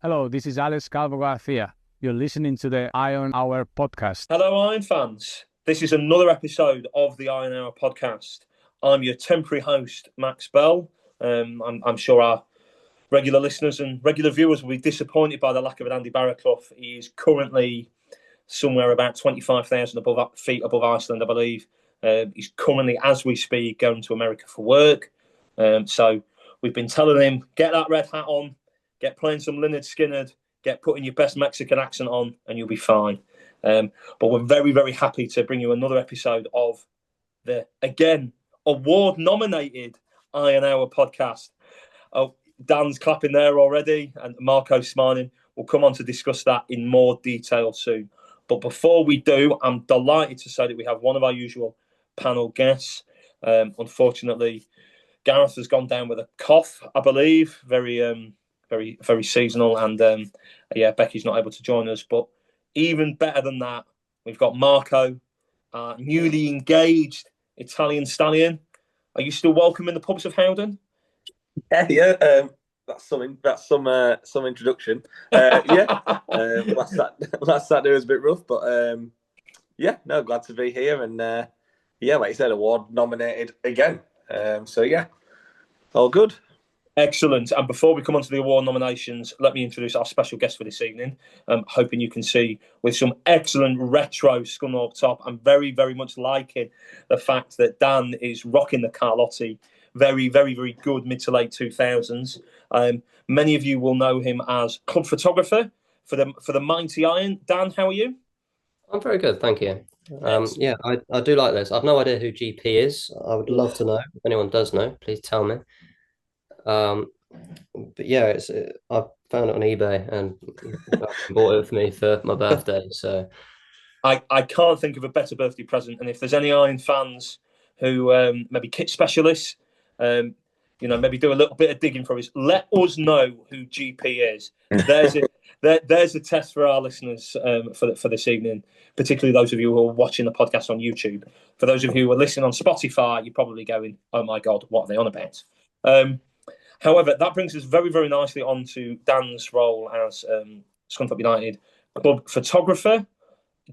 Hello, this is Alex Calvo Garcia. You're listening to the Iron Hour podcast. Hello, Iron fans. This is another episode of the Iron Hour podcast. I'm your temporary host, Max Bell. I'm sure our regular listeners and regular viewers will be disappointed by the lack of an Andy Barraclough. He is currently somewhere about 25,000 feet above Iceland, I believe. He's currently, as we speak, going to America for work. So we've been telling him, get that red hat on, get playing some Lynyrd Skynyrd, get putting your best Mexican accent on, and you'll be fine. But we're very, very happy to bring you another episode of the, again, award-nominated Iron Hour podcast. Oh, Dan's clapping there already, and Marco's smiling. We'll come on to discuss that in more detail soon. But before we do, I'm delighted to say that we have one of our usual panel guests. Unfortunately, Gareth has gone down with a cough, I believe. Very seasonal. And Becky's not able to join us. But even better than that, we've got Marco, newly engaged Italian stallion. Are you still welcome in the pubs of Howden? Yeah. That's some introduction. Last Saturday was a bit rough, but glad to be here. And like you said, award nominated again. All good. Excellent. And before we come on to the award nominations, let me introduce our special guest for this evening. Hoping you can see with some excellent retro Scunthorpe top. I'm very, very much liking the fact that Dan is rocking the Carlotti. Very, very, very good mid to late 2000s. Many of you will know him as club photographer for the Mighty Iron. Dan, how are you? I'm very good, thank you. I do like this. I've no idea who GP is. I would love to know. If anyone does know, please tell me. But yeah, I found it on eBay and bought it for me for my birthday. So I can't think of a better birthday present. And if there's any Iron fans who maybe kit specialists, maybe do a little bit of digging for us, let us know who GP is. There's a test for our listeners for this evening, particularly those of you who are watching the podcast on YouTube. For those of you who are listening on Spotify, you're probably going, oh my God, what are they on about? However, that brings us very, very nicely on to Dan's role as Scunthorpe United club photographer.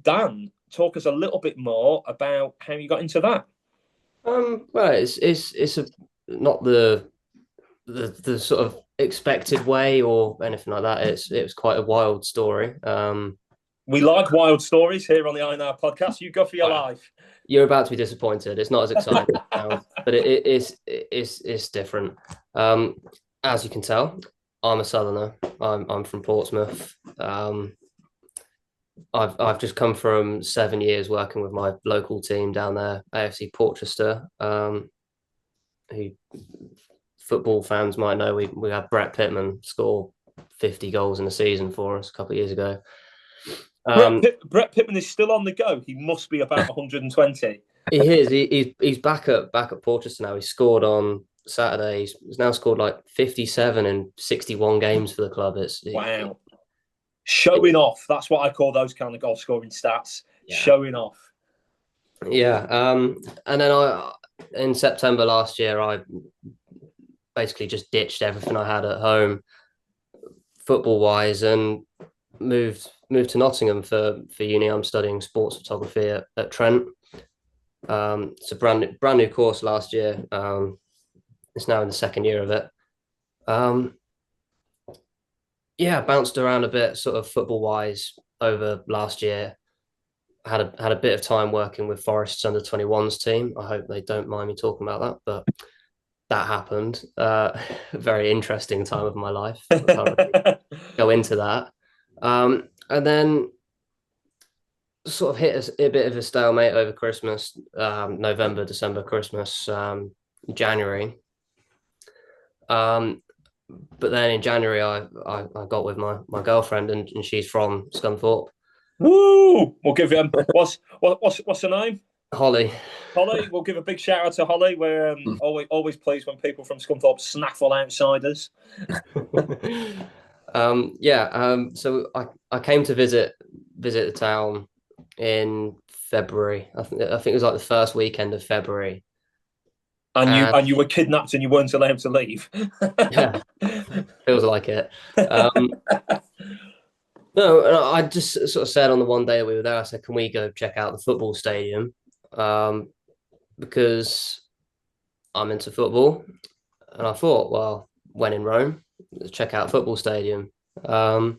Dan, talk us a little bit more about how you got into that. Well, it's not the sort of expected way or anything like that. It was quite a wild story. We like wild stories here on the I Know podcast. You go for your life. You're about to be disappointed. It's not as exciting, but it's different. As you can tell, I'm a Southerner. I'm from Portsmouth. I've just come from 7 years working with my local team down there, AFC Portchester. Who football fans might know, we had Brett Pittman score 50 goals in a season for us a couple of years ago. Brett Pittman is still on the go. He must be about 120. He is. He's back at Portchester now. He scored on Saturday. He's now scored like 57 in 61 games for the club. Wow. Showing off. That's what I call those kind of goal scoring stats. Yeah. Showing off. Yeah. And then in September last year, I basically just ditched everything I had at home, football wise, and moved to Nottingham for uni. I'm studying sports photography at Trent. It's a brand new course last year. It's now in the second year of it. Bounced around a bit, sort of football wise, over last year. Had a bit of time working with Forest's under 21s team. I hope they don't mind me talking about that, but that happened. Very interesting time of my life. I can't really go into that. And then sort of hit a bit of a stalemate over Christmas, November, December, Christmas, January. But then in January, I got with my girlfriend, and she's from Scunthorpe. Woo! We'll give him what's her name? Holly. Holly. We'll give a big shout out to Holly. We're always pleased when people from Scunthorpe snaffle outsiders. So I came to visit the town in February. I think it was like the first weekend of February. And you were kidnapped and you weren't allowed to leave. Yeah, feels like it. No, I just sort of said on the one day that we were there, I said, can we go check out the football stadium? Because I'm into football. And I thought, well, when in Rome, let's check out football stadium. And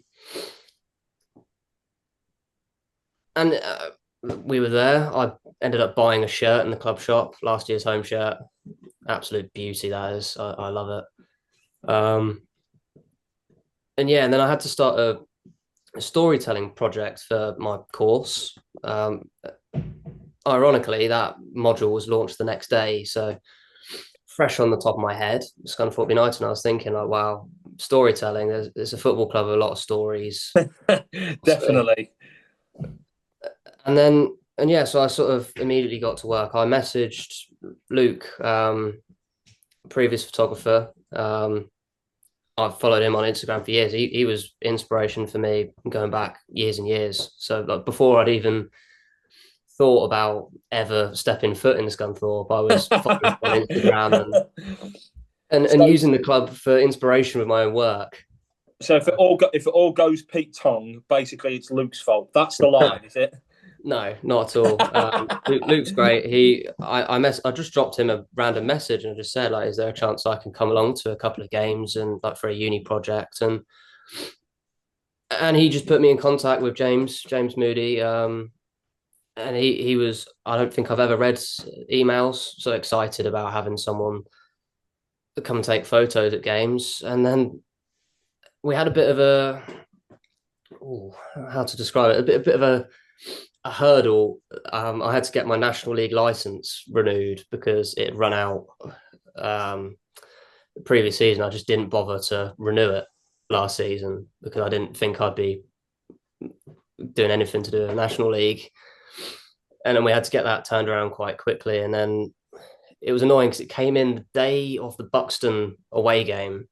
we were there. I ended up buying a shirt in the club shop, last year's home shirt. Absolute beauty, that is. I love it. And yeah, and then I had to start a storytelling project for my course. Ironically, that module was launched the next day. So fresh on the top of my head, Scunthorpe United, and I was thinking, like, wow, storytelling. There's a football club with a lot of stories. Definitely. And yeah, so I sort of immediately got to work. I messaged Luke, previous photographer. I've followed him on Instagram for years. He was inspiration for me going back years and years. So like, before I'd even thought about ever stepping foot in Scunthorpe, I was following on Instagram and using the club for inspiration with my own work. So if it all goes Pete Tong, basically it's Luke's fault. That's the line, is it? No, not at all. Luke's great. I just dropped him a random message and just said, like, is there a chance I can come along to a couple of games and like for a uni project? And he just put me in contact with James Moody. And he was, I don't think I've ever read emails so excited about having someone come and take photos at games. And then we had a bit of how to describe it? A bit of a hurdle. I had to get my National League license renewed because it had run out the previous season. I just didn't bother to renew it last season because I didn't think I'd be doing anything to do with the National League. And then we had to get that turned around quite quickly. And then it was annoying because it came in the day of the Buxton away game,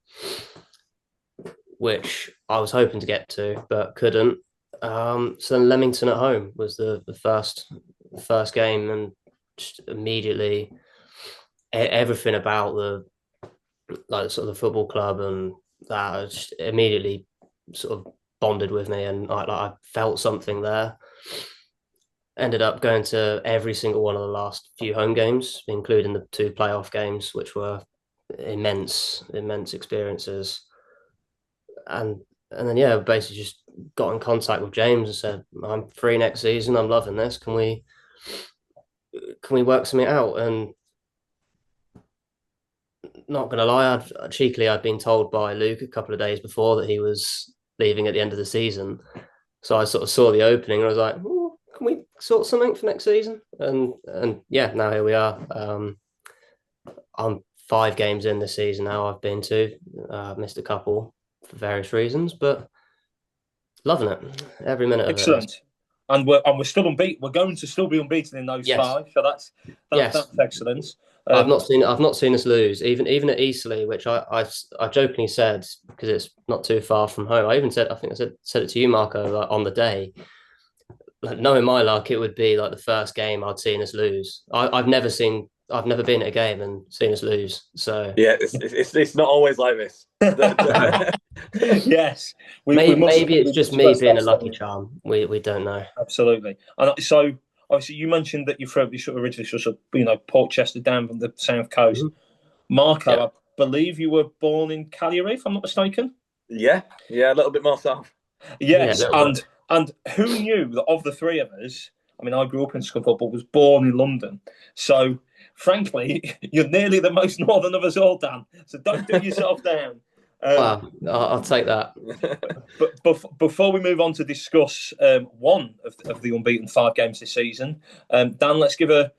which I was hoping to get to, but couldn't. So then Leamington at home was the first game, and just immediately everything about the sort of the football club and that just immediately sort of bonded with me, and I felt something there. Ended up going to every single one of the last few home games, including the 2 playoff games, which were immense experiences. And then yeah, basically just got in contact with James and said, I'm free next season. I'm loving this. Can we work something out? And not gonna lie, I'd been told by Luke a couple of days before that he was leaving at the end of the season. So I sort of saw the opening and I was like, can we sort something for next season? And yeah, now here we are. I'm 5 games in this season now. I've been to, missed a couple for various reasons, but loving it every minute of it. Excellent. And we're still unbeaten. We're going to still be unbeaten in those 5. So that's excellent. I've not seen us lose, even at Eastleigh, which I jokingly said because it's not too far from home. I even said, I think I said it to you, Marco, like, on the day. Like, knowing my luck, it would be like the first game I'd seen us lose. I've never been at a game and seen us lose. So yeah, it's not always like this. Yes, maybe it's just me being a lucky charm. We don't know. Absolutely. And so obviously you mentioned that you're sort of originally sort of Portchester down from the south coast. Mm-hmm. Marco, yeah. I believe you were born in Cagliari, if I'm not mistaken. Yeah, a little bit more south. Yes, and who knew that of the 3 of us? I mean, I grew up in Scunthorpe, but was born in London. So, frankly, you're nearly the most northern of us all, Dan. So don't do yourself down. Wow, I'll take that. But before we move on to discuss one of the unbeaten 5 games this season, Dan, let's give a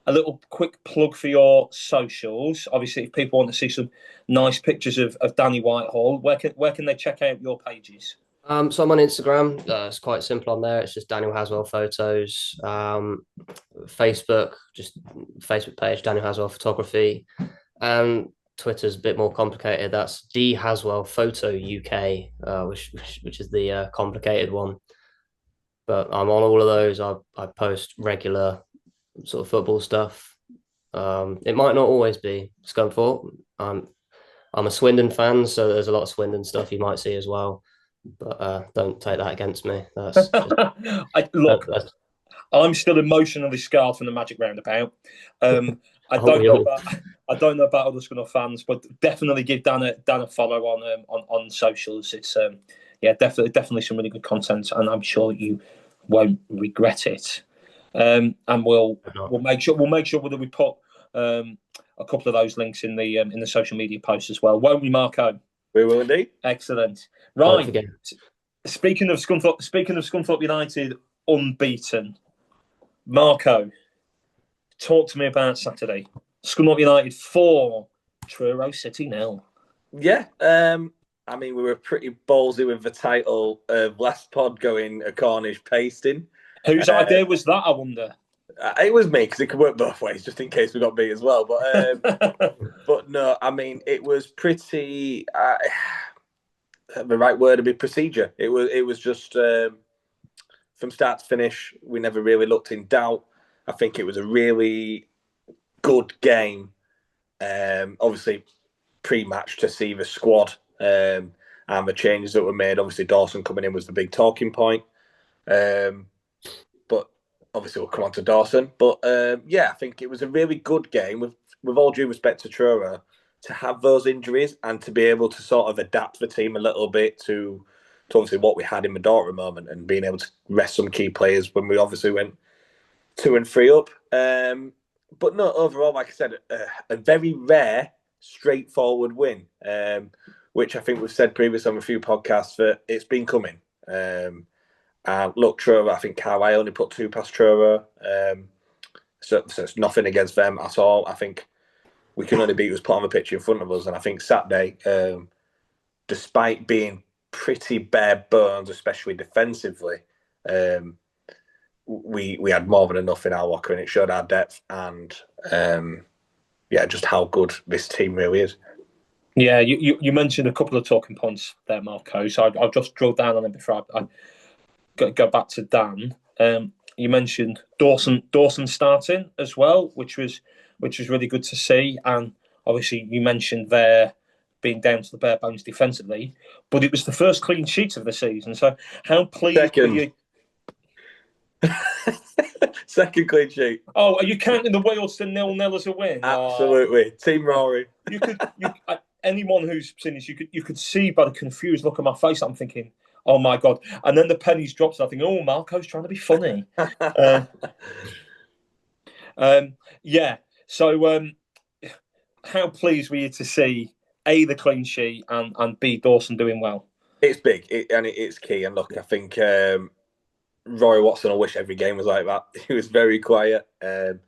little quick plug for your socials. Obviously, if people want to see some nice pictures of Danny Whitehall, where can they check out your pages? So I'm on Instagram. It's quite simple on there. It's just Daniel Haswell photos. Facebook, just Facebook page, Daniel Haswell photography. And Twitter's a bit more complicated. That's D Haswell Photo UK, which is the complicated one. But I'm on all of those. I post regular sort of football stuff. It might not always be Scunthorpe. I'm a Swindon fan, so there's a lot of Swindon stuff you might see as well. but don't take that against me. That's just, Look, that's, I'm still emotionally scarred from the Magic Roundabout. I aren't don't we know all? about other Scunthorpe fans, but definitely give Dan a follow on socials. It's definitely some really good content, and I'm sure you won't regret it. And we'll make sure that we put a couple of those links in the social media posts as well, won't we, Marco? We will indeed. Excellent. Don't Right. forget. Speaking of Scunthorpe United unbeaten, Marco, talk to me about Saturday. Scunthorpe United 4, Truro City 0. Yeah, I mean, we were pretty ballsy with the title of last pod going a Cornish pasting. Whose idea was that, I wonder? It was me, because it could work both ways, just in case we got beat as well. But no, I mean, it was pretty. The right word would be procedure. It was just from start to finish. We never really looked in doubt. I think it was a really good game. Obviously, pre-match to see the squad and the changes that were made. Obviously, Dawson coming in was the big talking point. But obviously, we'll come on to Dawson. But yeah, I think it was a really good game. With all due respect to Truro, to have those injuries and to be able to sort of adapt the team a little bit to obviously what we had in the Dortmund moment, and being able to rest some key players when we obviously went 2 and 3 up. But no, overall, like I said, a very rare, straightforward win, which I think we've said previously on a few podcasts that it's been coming. And look, Truro, I think Carlisle only put 2 past Truro. So it's nothing against them at all. I think we can only beat who's put on the pitch in front of us. And I think Saturday, despite being pretty bare bones, especially defensively, we had more than enough in our locker, and it showed our depth and just how good this team really is. Yeah, you mentioned a couple of talking points there, Marco. So I'll just drill down on it before I go back to Dan. You mentioned Dawson starting as well, which was really good to see. And obviously, you mentioned there being down to the bare bones defensively, but it was the first clean sheet of the season. So how pleased were you? Second clean sheet. Oh, are you counting the Wealdstone 0-0 as a win? Absolutely. Team Rory. Anyone who's seen this, you could see by the confused look on my face, I'm thinking, oh my God. And then the pennies dropped, and I think, oh, Marco's trying to be funny. Yeah. So how pleased were you to see A, the clean sheet, and B, Dawson doing well? It's big, it's key. And look, I think Roy Watson, I wish every game was like that. He was very quiet. There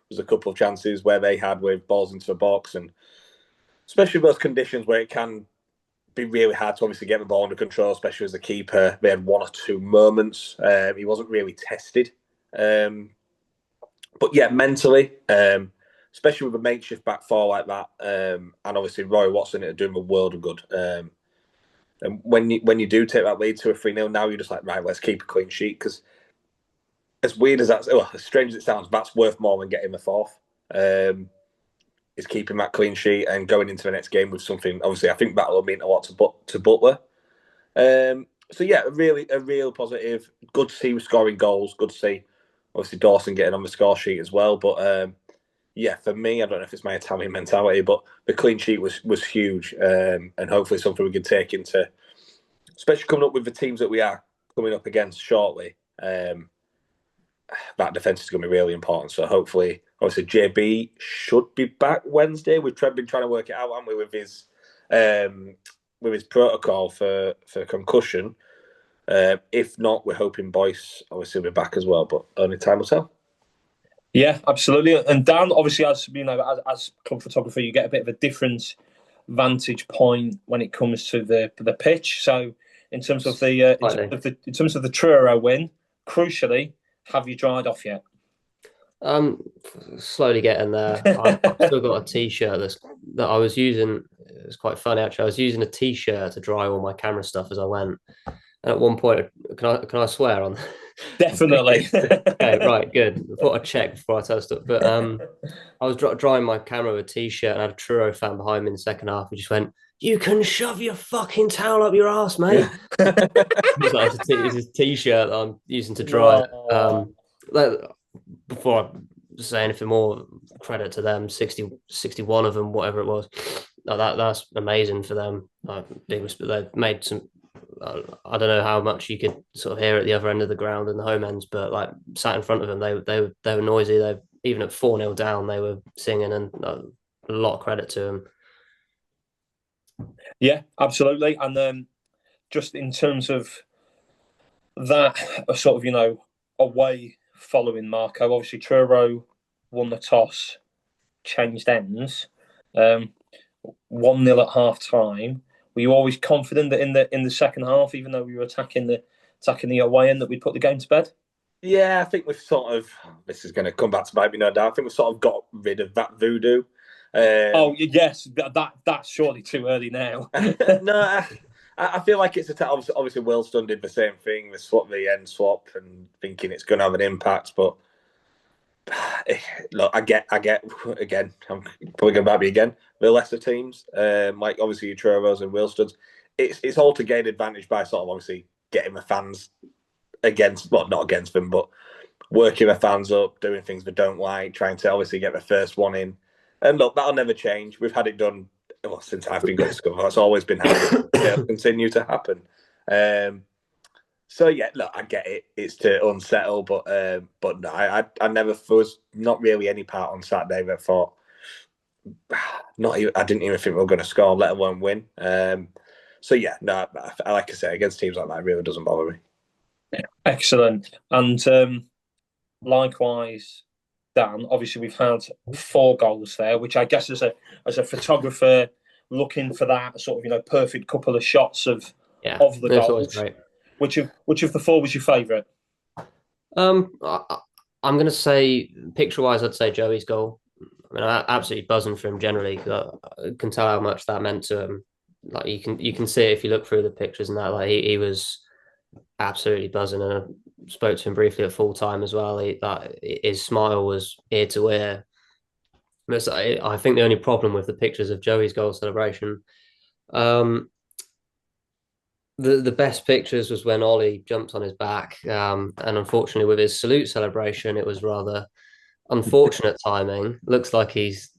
was a couple of chances where they had with balls into the box, and especially those conditions where it can be really hard to obviously get the ball under control, especially as a keeper. They had 1 or 2 moments. He wasn't really tested. But yeah, mentally, especially with a makeshift back four like that, and obviously Roy Watson, it doing a world of good. And when you do take that lead to a 3-0, now you're just like, right, let's keep a clean sheet, because as weird as that's, as strange as it sounds, that's worth more than getting the 4th. Is keeping that clean sheet and going into the next game with something. Obviously, I think that'll mean a lot to Butler. So yeah, a real positive. Good to see we're scoring goals. Good to see obviously Dawson getting on the score sheet as well. But yeah, for me, I don't know if it's my Italian mentality, but the clean sheet was huge, and hopefully something we can take into, especially coming up with the teams that we are coming up against shortly. That defence is going to be really important. So hopefully, obviously, JB should be back Wednesday. We've been trying to work it out, haven't we, with his protocol for concussion. If not, we're hoping Boyce obviously will be back as well, but only time will tell. Yeah, absolutely. And Dan, obviously, as you know, as club photographer, you get a bit of a different vantage point when it comes to the pitch. So, in terms of the Truro win, crucially, have you dried off yet? Slowly getting there. I've still got a T-shirt that I was using. It was quite funny, actually. I was using a T-shirt to dry all my camera stuff as I went. And at one point, can I swear on? Definitely. Okay, right, good. I thought I'd check before I tell stuff. But I was drying my camera with a t-shirt and I had a Truro fan behind me in the second half. He just went, "You can shove your fucking towel up your ass, mate." It's like it's his t-shirt that I'm using to dry. No. Like, before I say anything more, credit to them. 61 of them, whatever it was. That's amazing for them. Big respect. They've made some. I don't know how much you could sort of hear at the other end of the ground and the home ends, but like sat in front of them, they were noisy. They even at 4-0 down, they were singing, and a lot of credit to them. Yeah, absolutely. And just in terms of that, sort of, away following Marco, obviously Truro won the toss, changed ends, 1-0 at half time. Were you always confident that in the second half, even though we were attacking the away end, that we'd put the game to bed? Yeah, I think we've sort of. This is going to come back to bite me, no doubt. I think we've sort of got rid of that voodoo. Oh yes, that's surely too early now. No, I feel like it's obviously Wilston did the same thing. They swapped the end swap and thinking it's going to have an impact, but look, I get again. I'm probably going to be again the lesser teams, like obviously your Truros and Wilstons. It's all to gain advantage by sort of obviously getting the fans against, well, not against them, but working the fans up, doing things they don't like, trying to obviously get the first one in. And look, that'll never change. We've had it done since I've been going to school. That's always been happening. It'll continue to happen. So yeah, look, I get it. It's to unsettle, but no, I never was not really any part on Saturday that thought not even, I didn't even think we were going to score, let alone win. So yeah, no, like I say, against teams like that, it really doesn't bother me. Excellent. And likewise, Dan, obviously we've had 4 goals there, which I guess as a photographer looking for that sort of perfect couple of shots of the goals. Great. Which of the 4 was your favourite? I'm going to say picture-wise, I'd say Joey's goal. I mean, I'm absolutely buzzing for him generally. I can tell how much that meant to him. Like you can see it if you look through the pictures and that. Like he was absolutely buzzing, and I spoke to him briefly at full time as well. His smile was ear to ear. I think the only problem with the pictures of Joey's goal celebration, the best pictures was when Ollie jumped on his back, and unfortunately with his salute celebration, it was rather unfortunate timing. Looks like he's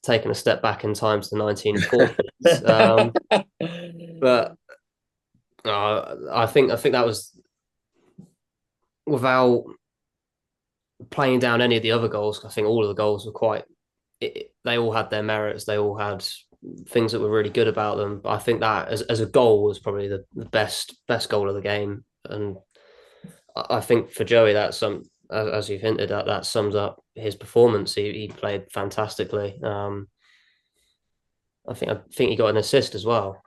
taken a step back in time to the 1940s. But I think that was, without playing down any of the other goals. I think all of the goals were they all had their merits. They all had things that were really good about them. But I think that as a goal was probably the best goal of the game. And I think for Joey, that's as you've hinted at, that sums up his performance. He played fantastically. I think he got an assist as well.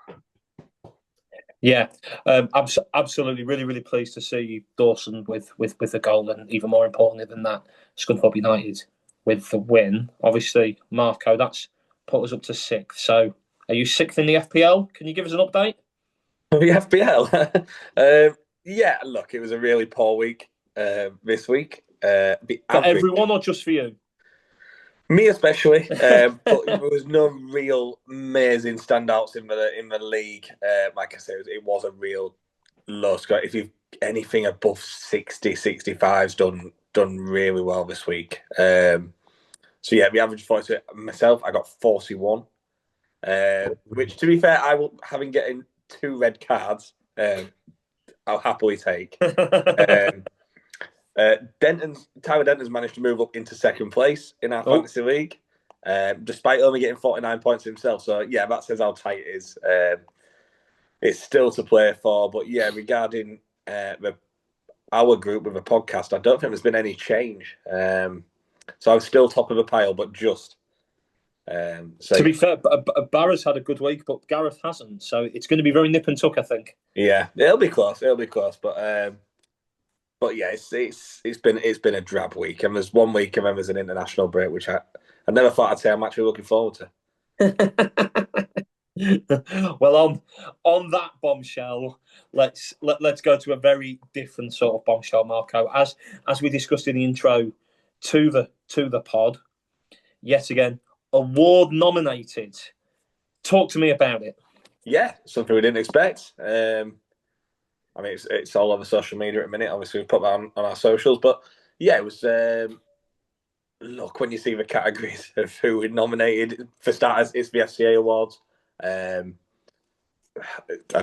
Yeah, absolutely. Really, really pleased to see Dawson with the goal, and even more importantly than that, Scunthorpe United with the win. Obviously, Marco, that's put us up to 6th. So, are you 6th in the FPL? Can you give us an update? The FPL, yeah. Look, it was a really poor week this week. For everyone, or just for you? Me especially, but there was no real amazing standouts in the league. Like I said, it was a real low score. If you've anything above 60, 65's done really well this week. So yeah, the average points myself, I got 41, which to be fair, having getting 2 red cards, I'll happily take. Tyler Denton's managed to move up into 2nd place in our fantasy league, despite only getting 49 points himself. So yeah, that says how tight it is. It's still to play for, but yeah, regarding our group with a podcast, I don't think there's been any change. So I'm still top of the pile, but just. So to be fair, Barra's had a good week, but Gareth hasn't. So it's going to be very nip and tuck, I think. Yeah, it'll be close. But yeah, it's been a drab week, and there's 1 week and then there's an international break, which I never thought I'd say I'm actually looking forward to. Well, on that bombshell, let's go to a very different sort of bombshell, Marco. As we discussed in the intro to the pod, yet again, award nominated. Talk to me about it. Yeah, something we didn't expect. I mean, it's all over social media at the minute. Obviously, we put that on our socials, but yeah, it was. Look, when you see the categories of who we nominated, for starters, it's the FCA Awards. I'd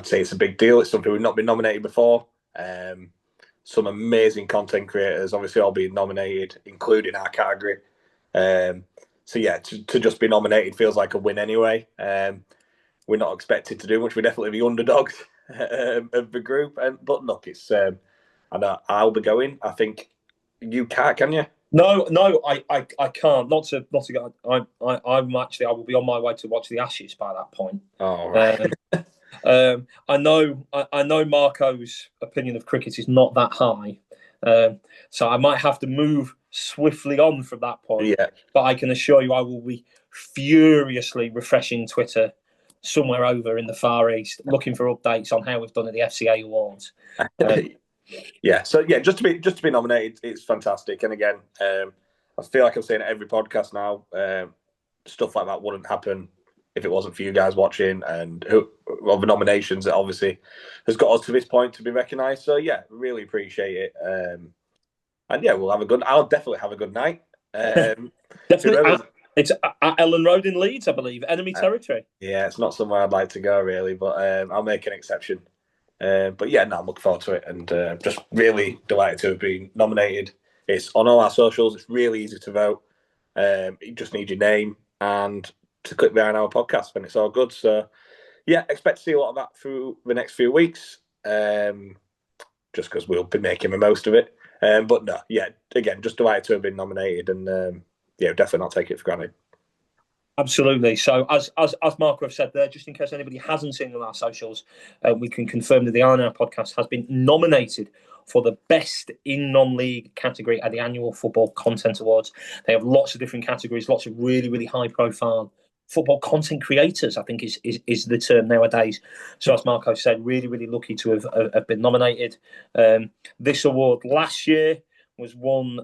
say it's a big deal. It's something we've not been nominated before. Some amazing content creators, obviously, all being nominated, including our category. So yeah, to just be nominated feels like a win anyway. We're not expected to do much. We're definitely the underdogs of the group. But look, it's I know I'll be going. I think you can't, can you? No, I can't. Not to go. I will be on my way to watch the Ashes by that point. Oh, right. I know Marco's opinion of cricket is not that high, so I might have to move swiftly on from that point. Yeah. But I can assure you, I will be furiously refreshing Twitter somewhere over in the Far East, looking for updates on how we've done at the FCA Awards. Yeah, so yeah, just to be nominated, it's fantastic. And again, I feel like I'm saying it every podcast now. Stuff like that wouldn't happen if it wasn't for you guys watching and the nominations that obviously has got us to this point to be recognised. So yeah, really appreciate it. And yeah, I'll definitely have a good night. Definitely. It's at Elland Road in Leeds, I believe, enemy territory. Yeah, it's not somewhere I'd like to go really, but I'll make an exception. But yeah, no, I'm looking forward to it, and just really delighted to have been nominated. It's on all our socials. It's really easy to vote. You just need your name and to click behind our podcast, and it's all good. So yeah, expect to see a lot of that through the next few weeks. Just because we'll be making the most of it. But no, yeah, again, just delighted to have been nominated, and yeah, definitely not take it for granted. Absolutely. So, as Marco have said there, just in case anybody hasn't seen on our socials, we can confirm that the RNR podcast has been nominated for the best in non-league category at the annual Football Content Awards. They have lots of different categories, lots of really, really high-profile football content creators, I think is the term nowadays. So, as Marco said, really, really lucky to have been nominated. This award last year was won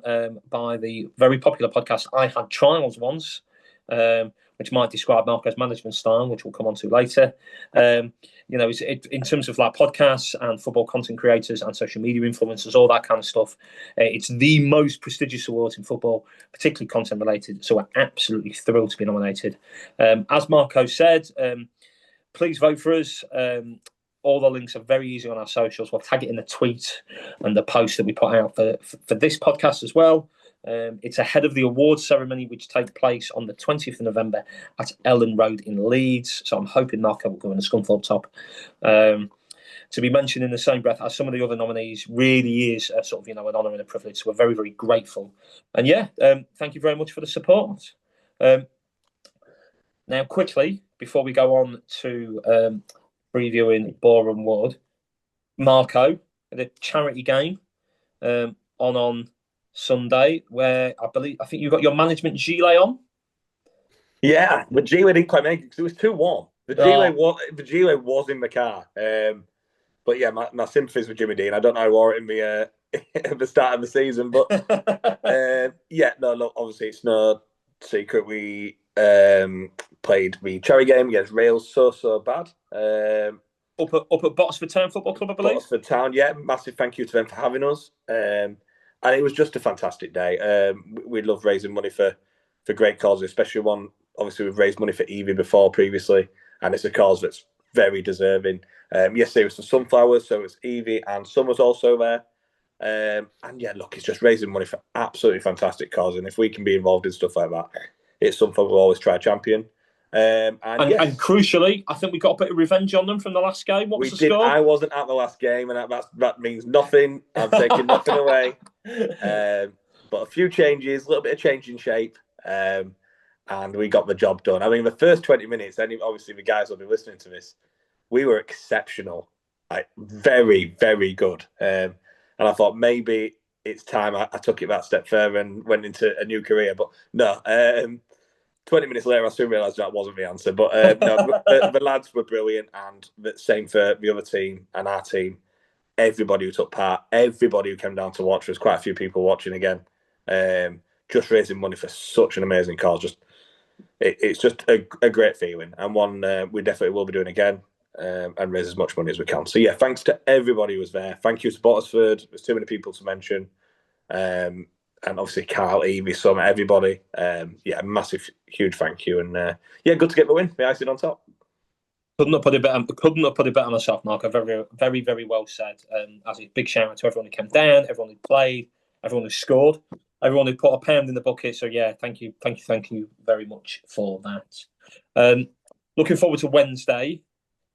by the very popular podcast I Had Trials Once, which might describe Marco's management style, which we'll come on to later. In terms of like podcasts and football content creators and social media influencers, all that kind of stuff, it's the most prestigious award in football, particularly content related. So we're absolutely thrilled to be nominated. As Marco said, please vote for us. All the links are very easy on our socials. We'll tag it in the tweet and the post that we put out for this podcast as well. It's ahead of the awards ceremony, which takes place on the 20th of November at Elland Road in Leeds. So I'm hoping Marco will go in the Scunthorpe top. To be mentioned in the same breath as some of the other nominees really is an honour and a privilege. So we're very, very grateful. And yeah, thank you very much for the support. Now, quickly, before we go on to previewing Boreham Wood, Marco, the charity game on Sunday, where I think you got your management gilet on. Yeah, the gilet didn't quite make it because it was too warm. The gilet was in the car. But yeah, my sympathies with Jimmy Dean. I don't know how I wore it in the at the start of the season, but yeah, no, look, obviously it's no secret we played the cherry game against Rails so bad. Up at Botsford Town Football Club, I believe. Botsford Town, yeah. Massive thank you to them for having us. And it was just a fantastic day. We love raising money for great causes, especially one. Obviously, we've raised money for Evie before previously, and it's a cause that's very deserving. Yesterday was for sunflowers, so it's Evie and Summer's also there. And yeah, look, it's just raising money for absolutely fantastic cause. And if we can be involved in stuff like that, it's something we'll always try to champion. And crucially, I think we got a bit of revenge on them from the last game. What was the score? I wasn't at the last game, and that means nothing. I'm taking nothing away. But a few changes, a little bit of change in shape, and we got the job done. I mean, the first 20 minutes, obviously the guys will be listening to this, we were exceptional, like very, very good. And I thought maybe it's time I took it that step further and went into a new career. But no, 20 minutes later, I soon realised that wasn't the answer. But no, the lads were brilliant, and the same for the other team and our team. Everybody who took part, everybody who came down to watch, there's quite a few people watching again. Just raising money for such an amazing cause. It's just a great feeling, and one we definitely will be doing again, and raise as much money as we can. So yeah, thanks to everybody who was there. Thank you to Bottersford. There's too many people to mention. And obviously Carl, Evie, Summer, everybody. Yeah, massive, huge thank you. And yeah, good to get the win. The icing on top. Couldn't have put it better myself, Mark. Very, very, very well said. As a big shout out to everyone who came down, everyone who played, everyone who scored, everyone who put a pound in the bucket. So yeah, thank you very much for that. Looking forward to Wednesday.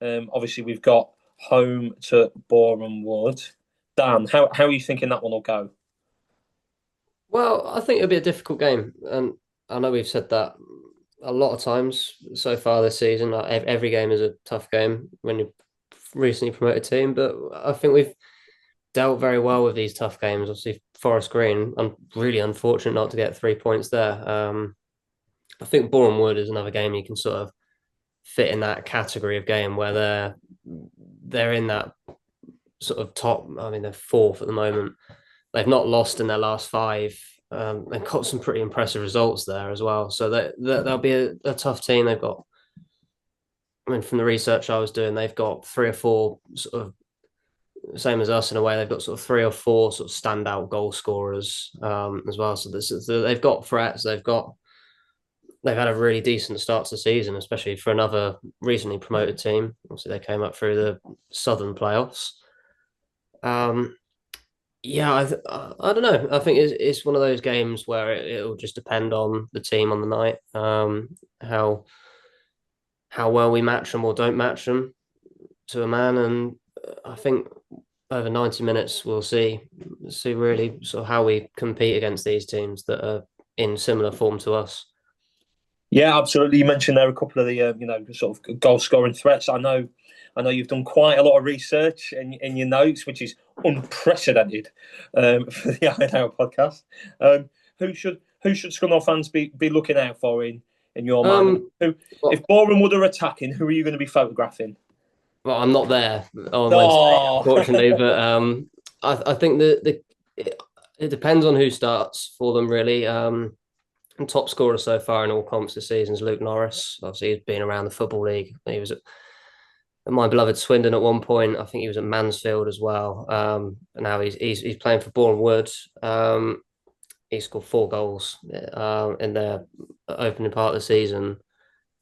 Obviously we've got home to Boreham Wood. Dan, how are you thinking that one will go? Well, I think it'll be a difficult game, and I know we've said that a lot of times so far this season. Like every game is a tough game when you're recently promoted team, but I think we've dealt very well with these tough games. Obviously, Forest Green, I'm really unfortunate not to get 3 points there. I think Boreham Wood is another game you can sort of fit in that category of game where they're in that sort of top. I mean, they're fourth at the moment. They've not lost in their last 5. They've got some pretty impressive results there as well. So they'll be a tough team. They've got, I mean, from the research I was doing, they've got 3 or 4 sort of, same as us in a way, they've got sort of 3 or 4 sort of standout goal scorers as well. So they've got threats. They've had a really decent start to the season, especially for another recently promoted team. Obviously, they came up through the Southern playoffs. Yeah, I don't know. I think it's one of those games where it'll just depend on the team on the night, how well we match them or don't match them to a man, and I think over 90 minutes we'll see really sort of how we compete against these teams that are in similar form to us. Yeah, absolutely. You mentioned there a couple of the sort of goal scoring threats. I know you've done quite a lot of research in your notes, which is unprecedented for the Iron Hour podcast. Who should Scunthorpe fans be looking out for in your mind? If Boreham Wood are attacking, who are you going to be photographing? Well, I'm not there on Wednesday, unfortunately, but I think it depends on who starts for them, really. And top scorer so far in all comps this season is Luke Norris. Obviously, he's been around the Football League. He was at my beloved Swindon at one point. I think he was at Mansfield as well. And now he's playing for Boreham Wood. He scored 4 goals in their opening part of the season.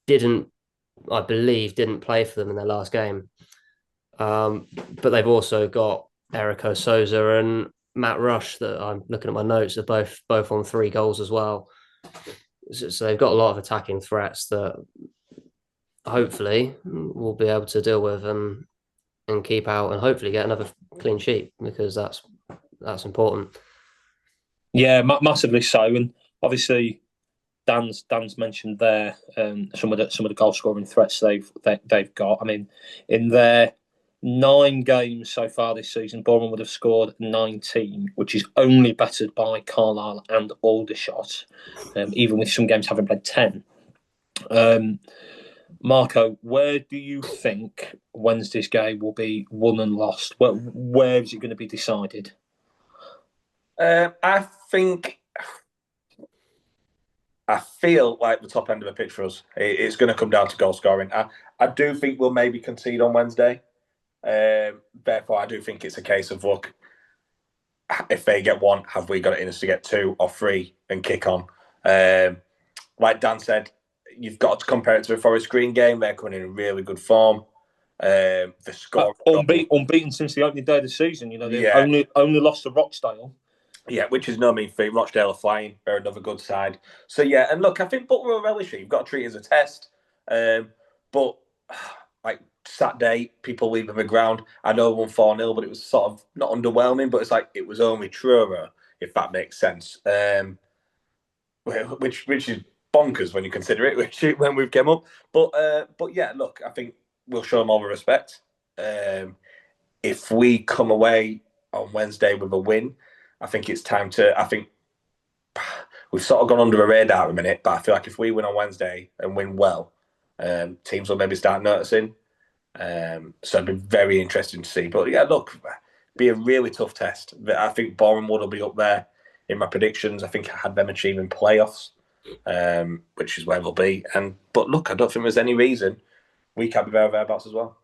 I believe didn't play for them in their last game. But they've also got Erico Souza and Matt Rush that I'm looking at my notes are both on 3 goals as well. So they've got a lot of attacking threats that hopefully we'll be able to deal with and keep out and hopefully get another clean sheet, because that's important. Yeah, massively so. And obviously Dan's mentioned there some of the goal scoring threats they've got. I mean, in their 9 games so far this season, Boreham would have scored 19, which is only bettered by Carlisle and Aldershot, even with some games having played 10. Marco, where do you think Wednesday's game will be won and lost? Where is it going to be decided? I feel like the top end of the pitch for us, it's going to come down to goal scoring. I do think we'll maybe concede on Wednesday. Therefore, I do think it's a case of, look, if they get 1, have we got it in us to get 2 or 3 and kick on? Like Dan said, you've got to compare it to the Forest Green game. They're coming in really good form. The score unbeaten since the opening day of the season. They've only lost to Rochdale. Yeah, which is no mean feat. Rochdale are flying. They're another good side. So yeah, and look, I think Butler will relish it. You've got to treat it as a test. But like Saturday, people leaving the ground. I know we won 4-0, but it was sort of not underwhelming. But it's like it was only Truro, if that makes sense. Which is bonkers when you consider it, when we've come up. But yeah, look, I think we'll show them all the respect. If we come away on Wednesday with a win, I think it's time to. I think we've sort of gone under a radar at a minute. But I feel like if we win on Wednesday and win well, teams will maybe start noticing. So it'd be very interesting to see. But yeah, look, be a really tough test. I think Boreham Wood will be up there in my predictions. I think I had them achieving playoffs, which is where they'll be. But look, I don't think there's any reason we can't be thereabouts as well.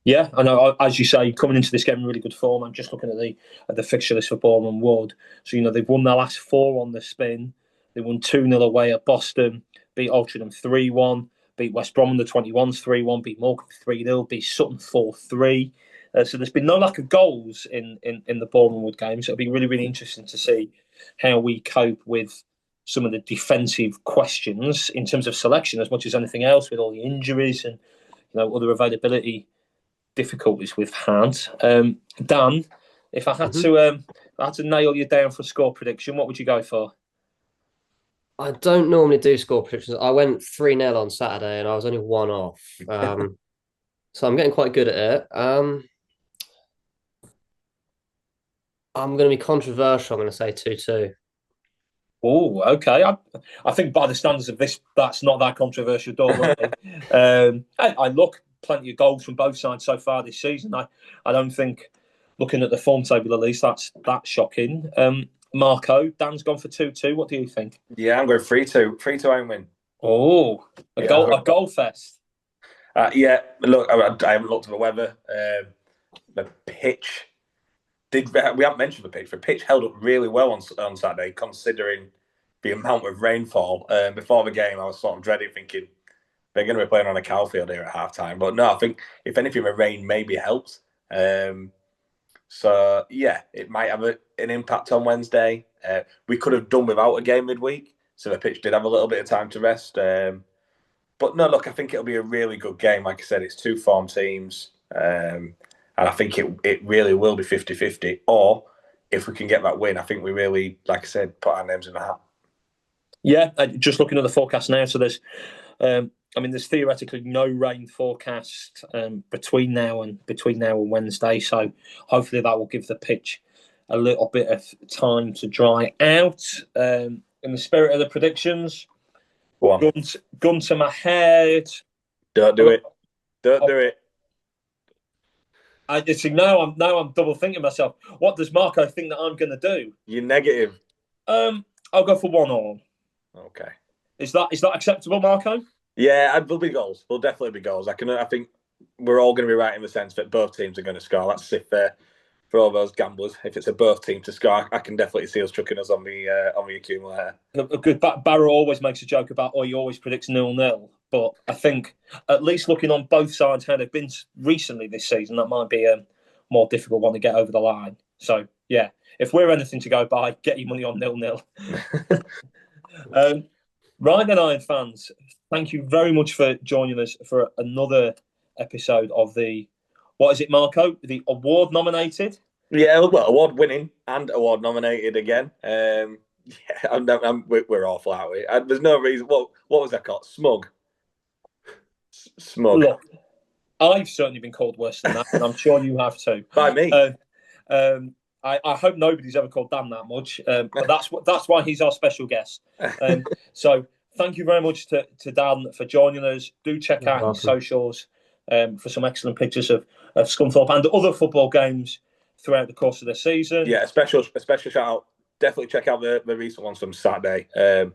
Yeah, I know. As you say, coming into this game in really good form. I'm just looking at the fixture list for Boreham Wood. So they've won their last 4 on the spin. They won 2-0 away at Boston, beat Altrincham 3-1, beat West Brom under 21s 3-1, beat Morecambe 3-0, beat Sutton 4-3. So there's been no lack of goals in the Boreham Wood game. So it'll be really, really interesting to see how we cope with some of the defensive questions in terms of selection as much as anything else, with all the injuries and other availability difficulties we've had. Dan, if I had to nail you down for a score prediction, what would you go for? I don't normally do score predictions. I went 3-0 on Saturday and I was only 1 off. So I'm getting quite good at it. I'm going to be controversial. I'm going to say 2-2. Oh, okay. I think by the standards of this, that's not that controversial, don't worry. I look plenty of goals from both sides so far this season. I don't think, looking at the form table at least, that's shocking. Marco, Dan's gone for 2-2. What do you think? Yeah, I'm going 3-2. 3-2 home win. Oh, a goal fest. Yeah, look, I haven't looked at the weather. The pitch. We haven't mentioned the pitch. The pitch held up really well on Saturday, considering the amount of rainfall. Before the game, I was sort of dreading, thinking they're going to be playing on a cow field here at half time. But no, I think if anything, the rain maybe helps. So yeah, it might have an impact on Wednesday. We could have done without a game midweek, so the pitch did have a little bit of time to rest. But no, look, I think it'll be a really good game. Like I said, it's 2 form teams. And I think it really will be 50-50. Or if we can get that win, I think we really, like I said, put our names in the hat. Yeah, just looking at the forecast now. So there's theoretically no rain forecast between now and Wednesday. So hopefully that will give the pitch a little bit of time to dry out. In the spirit of the predictions, gun to my head. Don't do it. Don't do it. I just think now I'm double thinking myself. What does Marco think that I'm going to do? You're negative. I'll go for 1-1. Okay. Is that acceptable, Marco? Yeah, there'll be goals. There'll definitely be goals. I think we're all going to be right in the sense that both teams are going to score. That's if for all those gamblers, if it's a both team to score, I can definitely see us chucking us on the accumulator. Good. Barrow always makes a joke about, he always predicts 0-0. But I think, at least looking on both sides how they've been recently this season, that might be a more difficult one to get over the line. So, yeah, if we're anything to go by, get your money on 0-0. Right then, Iron fans, thank you very much for joining us for another episode of what is it, Marco? The award-nominated? Yeah, well, award-winning and award-nominated again. We're awful, aren't we? There's no reason. What was that called? Smug. Look, I've certainly been called worse than that, and I'm sure you have too. By me. I hope nobody's ever called Dan that much, but that's why he's our special guest. So thank you very much to Dan for joining us. Do check out his socials for some excellent pictures of Scunthorpe and other football games throughout the course of the season. Yeah, a special shout out. Definitely check out the recent ones from Saturday. The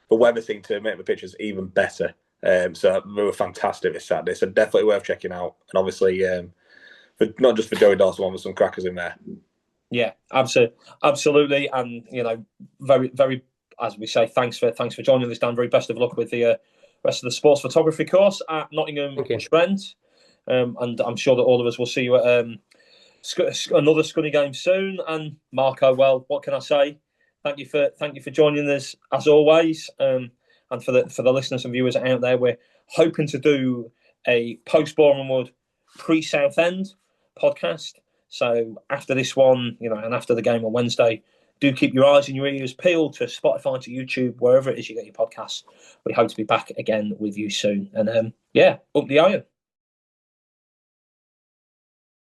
weather seemed to make the pictures even better. So they were fantastic this Saturday. So definitely worth checking out. And obviously, not just for Joey Dawson, with some crackers in there. Yeah, absolutely. And very, very, as we say, thanks for joining us, Dan. Very best of luck with the rest of the sports photography course at Nottingham Trent. And I'm sure that all of us will see you at another Scunny game soon. And Marco, well, what can I say? Thank you for joining us as always. And for the listeners and viewers out there, we're hoping to do a post-Boreham Wood pre-Southend podcast. So after this one, and after the game on Wednesday, do keep your eyes and your ears peeled to Spotify, to YouTube, wherever it is you get your podcasts. We hope to be back again with you soon. And up the iron.